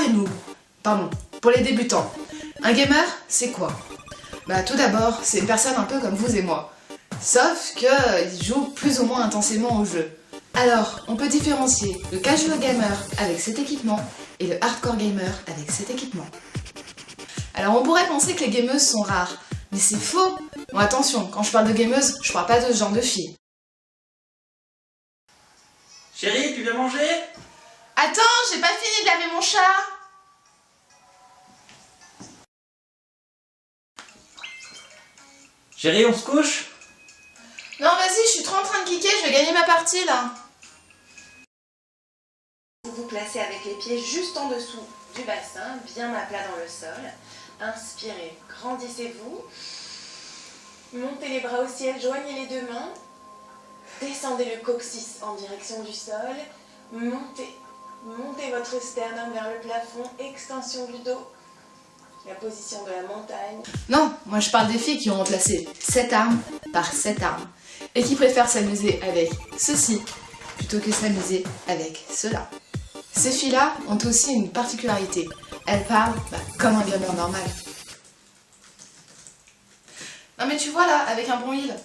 les noobs, pardon, pour les débutants. Un gamer, c'est quoi? Bah tout d'abord, c'est une personne un peu comme vous et moi. Sauf qu'il joue plus ou moins intensément au jeu. Alors, on peut différencier le casual gamer avec cet équipement et le hardcore gamer avec cet équipement. Alors on pourrait penser que les gameuses sont rares, mais c'est faux. Bon attention, quand je parle de gameuse, je parle pas de ce genre de filles. Chérie, tu viens manger? Attends, j'ai pas fini de laver mon chat. Chérie, on se couche? Non vas-y, je suis trop en train de kicker, je vais gagner ma partie là. Vous vous placez avec les pieds juste en dessous du bassin, bien à plat dans le sol. Inspirez, grandissez-vous. Montez les bras au ciel, joignez les deux mains. Descendez le coccyx en direction du sol. Montez votre sternum vers le plafond, extension du dos. La position de la montagne. Non, moi je parle des filles qui ont remplacé cette arme par cette arme. Et qui préfèrent s'amuser avec ceci plutôt que s'amuser avec cela. Ces filles-là ont aussi une particularité. Elles parlent comme un gamer normal. Non mais tu vois là, avec un bon heal,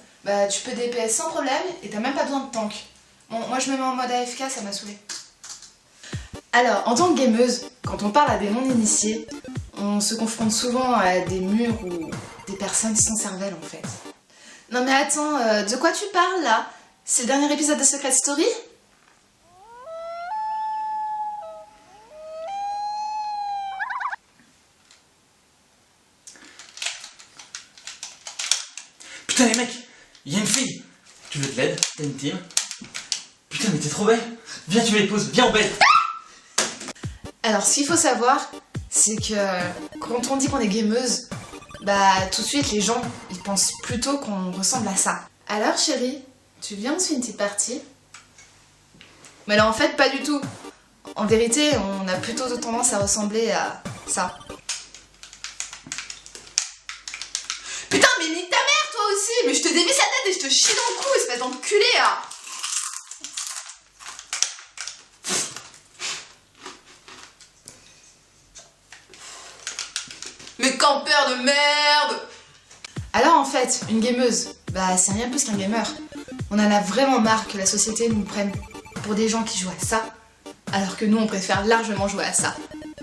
tu peux DPS sans problème et t'as même pas besoin de tank. Bon, moi je me mets en mode AFK, ça m'a saoulé. Alors, en tant que gameuse, quand on parle à des non-initiés, on se confronte souvent à des murs ou des personnes sans cervelle en fait. Non mais attends, de quoi tu parles là? C'est le dernier épisode de Secret Story? Putain les mecs, il y a une fille. Tu veux de l'aide? T'as une team? Putain mais t'es trop belle. Viens tu m'épouses, viens on belle. Alors ce qu'il faut savoir, c'est que quand on dit qu'on est gameuse, tout de suite les gens ils pensent plutôt qu'on ressemble à ça. Alors chérie, tu viens on se fait une petite partie? Mais là en fait pas du tout. En vérité on a plutôt tendance à ressembler à ça. Putain mais nique ta mère toi aussi! Mais je te dévisse la tête et je te chie dans le cou, espèce d'enculé là! Mais campeur de merde! Alors en fait, une gameuse, c'est rien de plus qu'un gamer. On en a vraiment marre que la société nous prenne pour des gens qui jouent à ça, alors que nous on préfère largement jouer à ça.